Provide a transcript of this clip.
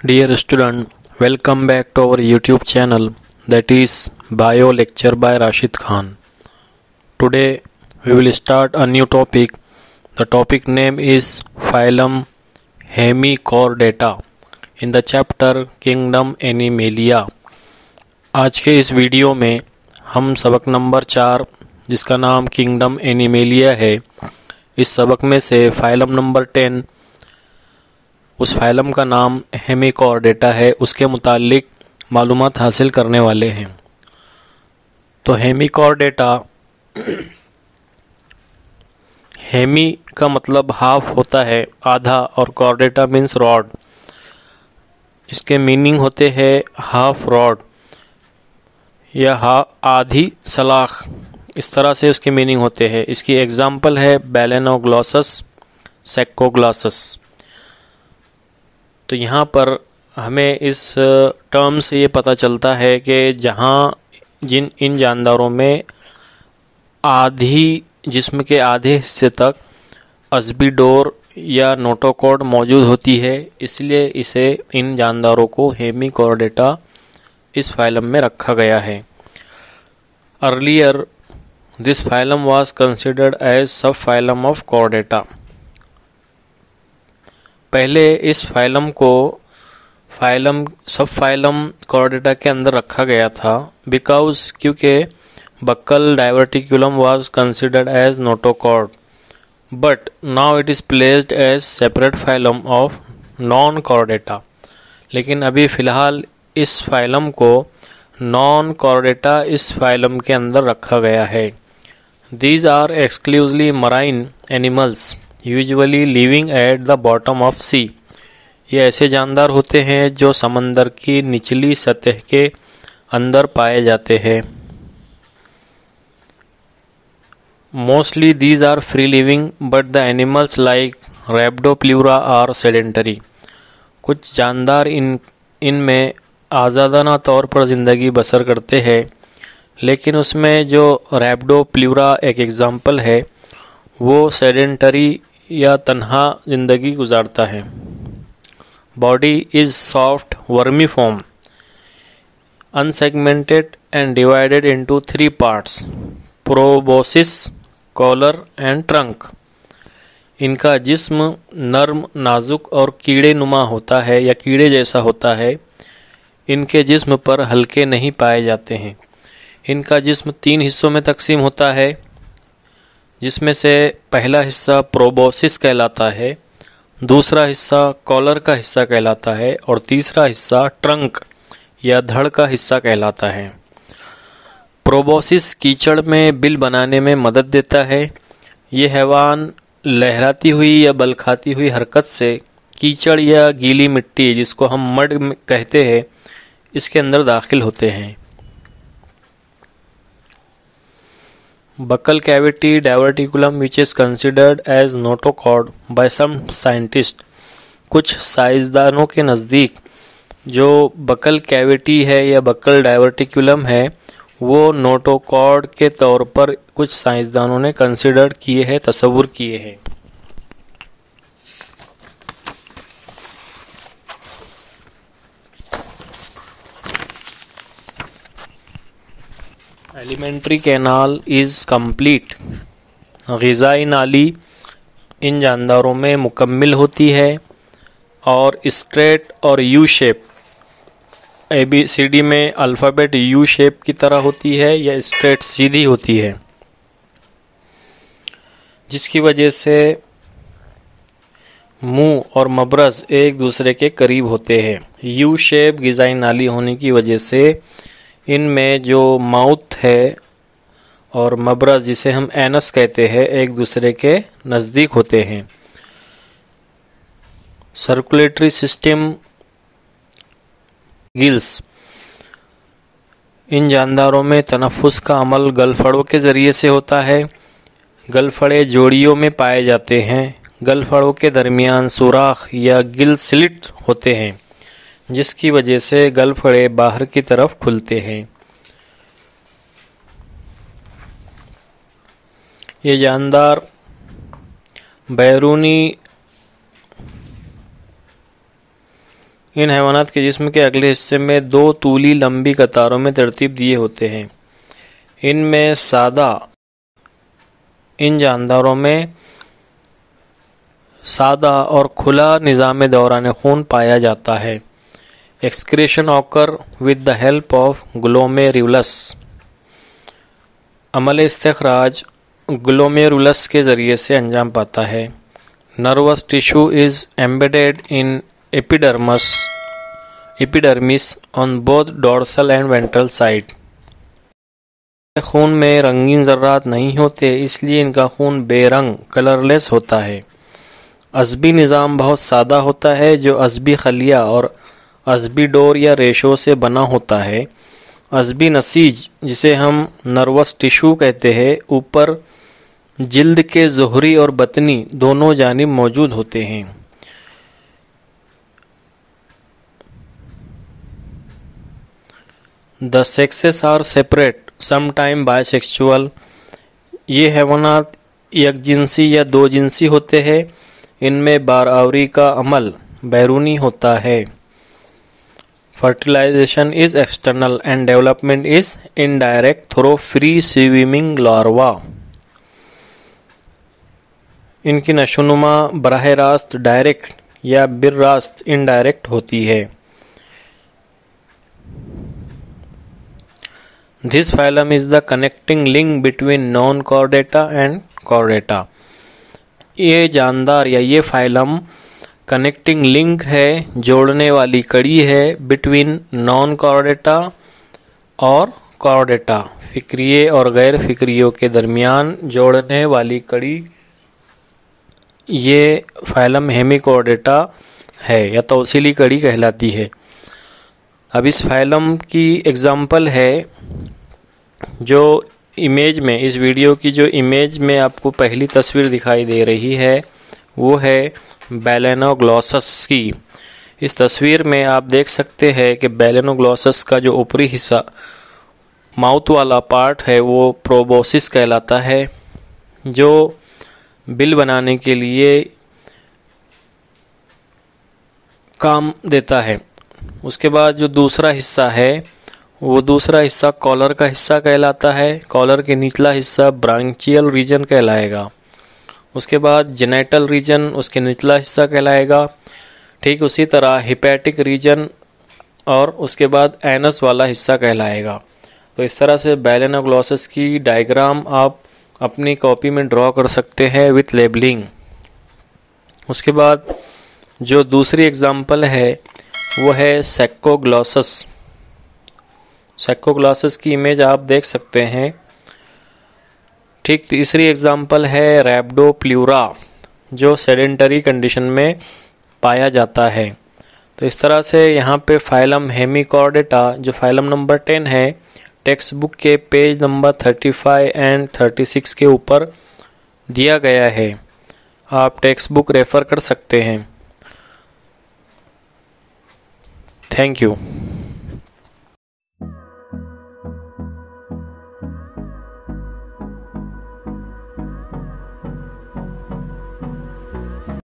Dear student, welcome back to our YouTube channel, that is Bio Lecture by Rashid Khan. Today we will start a new topic. The topic name is phylum Hemichordata in the chapter Kingdom Animalia. आज के इस video में हम सबक number 4 जिसका नाम kingdom animalia है, इस सबक में से फाइलम नंबर 10, उस फाइलम का नाम हेमिचॉर्डेटा है, उसके मुतालिक मालूमात हासिल करने वाले हैं। तो हेमिचॉर्डेटा, हेमी का मतलब हाफ होता है, आधा, और कॉर्डेटा मीन्स रॉड। इसके मीनिंग होते हैं हाफ रॉड या आधी सलाख, इस तरह से उसके मीनिंग होते हैं। इसकी एग्जाम्पल है बैलेनोग्लॉसस, सेक्कोग्लॉसस। तो यहाँ पर हमें इस टर्म से ये पता चलता है कि जहाँ इन जानदारों में आधी जिस्म के आधे हिस्से तक अस्बीडोर या नोटोकॉर्ड मौजूद होती है, इसलिए इसे इन जानदारों को हेमिचॉर्डेटा इस फाइलम में रखा गया है। Earlier this phylum was considered as sub phylum of Chordata. पहले इस फाइलम को सब फाइलम कॉर्डेटा के अंदर रखा गया था, बिकॉज क्योंकि buccal diverticulum was considered as notochord, but now it is placed as separate phylum of non Chordata. लेकिन अभी फ़िलहाल इस फाइलम को नॉन कॉर्डेटा इस फाइलम के अंदर रखा गया है। These are exclusively marine animals usually living at the bottom of sea. ये ऐसे जानदार होते हैं जो समंदर की निचली सतह के अंदर पाए जाते हैं। Mostly these are free living but the animals like rhabdopleura are sedentary. कुछ जानदार इनमें आज़ादाना तौर पर ज़िंदगी बसर करते हैं, लेकिन उसमें जो रैप्डोप्ल्यूरा एक एग्ज़ाम्पल है, वो सेडेंटरी या तन्हा ज़िंदगी गुजारता है। Body is soft vermiform, unsegmented and divided into 3 parts, proboscis, collar and trunk. इनका जिस्म नर्म, नाजुक और कीड़े नुमा होता है या कीड़े जैसा होता है। इनके जिस्म पर हल्के नहीं पाए जाते हैं। इनका जिस्म 3 हिस्सों में तकसीम होता है, जिसमें से पहला हिस्सा प्रोबोसिस कहलाता है, दूसरा हिस्सा कॉलर का हिस्सा कहलाता है, और तीसरा हिस्सा ट्रंक या धड़ का हिस्सा कहलाता है। प्रोबोसिस कीचड़ में बिल बनाने में मदद देता है। ये हैवान लहराती हुई या बल खाती हुई हरकत से कीचड़ या गीली मिट्टी, जिसको हम मड कहते हैं, इसके अंदर दाखिल होते हैं। Buccal cavity diverticulum which is considered as notochord by some scientists। कुछ साइंसदानों के नज़दीक जो बकल कैविटी है या बकल डाइवर्टिकुलम है, वो नोटोकॉर्ड के तौर पर कुछ साइंसदानों ने कंसिडर किए हैं, तस्वुर किए हैं। Alimentary canal is complete. ग़िज़ाई नाली इन जानदारों में मुकम्मिल होती है और स्ट्रेट और यू शेप, ABCD में अल्फ़ाबेट यू शेप की तरह होती है या स्ट्रेट सीधी होती है, जिसकी वजह से मुंह और मबरज़ एक दूसरे के करीब होते हैं। यू शेप ग़िज़ाई नाली होने की वजह से इनमें जो माउथ है और मबरज़, जिसे हम एनस कहते हैं, एक दूसरे के नज़दीक होते हैं। सर्कुलेटरी सिस्टम, गिल्स, इन जानदारों में तनफ़ुस का अमल गलफड़ों के ज़रिए से होता है। गलफड़े जोड़ियों में पाए जाते हैं। गलफड़ों के दरमियान सुराख या गिल स्लिट होते हैं, जिसकी वजह से गलफड़े बाहर की तरफ खुलते हैं। ये जानदार बैरूनी इन हैवानात के जिस्म के अगले हिस्से में 2 तूली लंबी कतारों में तरतीब दिए होते हैं। इन जानदारों में सादा और खुला निज़ाम दौरान खून पाया जाता है। Excretion occur with the help of glomerulus. अमल इस्तिखराज ग्लोमेरुलस के ज़रिए से अंजाम पाता है। Nervous tissue is embedded in epidermis on both dorsal and ventral side. खून में रंगीन ज़र्रात नहीं होते, इसलिए इनका खून बेरंग कलरलेस होता है। अज़बी निज़ाम बहुत सादा होता है, जो अज़बी खलिया और अज़बी डोर या रेशों से बना होता है। अज़बी नसीज, जिसे हम नर्वस टिश्यू कहते हैं, ऊपर जिल्द के ज़ोहरी और बतनी दोनों जानिब मौजूद होते हैं। The sexes are separate, sometime bisexual. ये हैवानात यकजिनसी या दो जिनसी होते हैं। इनमें बारआवरी का अमल बैरूनी होता है। Fertilisation is external and development is indirect through free swimming larva. इनकी नशोनुमा बराह रास्त डायरेक्ट या बिर रास्त इनडायरेक्ट होती है। This phylum is the connecting link between non Chordata and Chordata. ये जानदार या ये फाइलम कनेक्टिंग लिंक है, जोड़ने वाली कड़ी है बिटवीन नॉन कॉर्डेटा और कॉर्डेटा। फिक्रिये और गैर फिक्रियों के दरमियान जोड़ने वाली कड़ी ये फाइलम हेमिकॉर्डेटा है या तौसीली कड़ी कहलाती है। अब इस फाइलम की एग्जाम्पल है जो इमेज में, इस वीडियो की जो इमेज में आपको पहली तस्वीर दिखाई दे रही है वो है बैलेनोग्लॉसस की। इस तस्वीर में आप देख सकते हैं कि बैलेनोग्लॉसस का जो ऊपरी हिस्सा माउथ वाला पार्ट है वो प्रोबोसिस कहलाता है, जो बिल बनाने के लिए काम देता है। उसके बाद जो दूसरा हिस्सा है वो दूसरा हिस्सा कॉलर का हिस्सा कहलाता है। कॉलर के निचला हिस्सा ब्रांचियल रीजन कहलाएगा। उसके बाद जेनेटल रीजन उसके निचला हिस्सा कहलाएगा। ठीक उसी तरह हिपैटिक रीजन और उसके बाद एनस वाला हिस्सा कहलाएगा। तो इस तरह से बैलेनोग्लॉसस की डायग्राम आप अपनी कॉपी में ड्रॉ कर सकते हैं विथ लेबलिंग। उसके बाद जो दूसरी एग्जाम्पल है वो है सैकोग्लॉसस। सैकोग्लॉसस की इमेज आप देख सकते हैं। ठीक तीसरी एग्जाम्पल है रैप्डोप्ल्यूरा, जो सेडेंटरी कंडीशन में पाया जाता है। तो इस तरह से यहाँ पे फाइलम हेमिकॉर्डेटा जो फाइलम नंबर 10 है, टेक्स्ट बुक के पेज नंबर 35 एंड 36 के ऊपर दिया गया है। आप टेक्स्ट बुक रेफ़र कर सकते हैं। Thank you.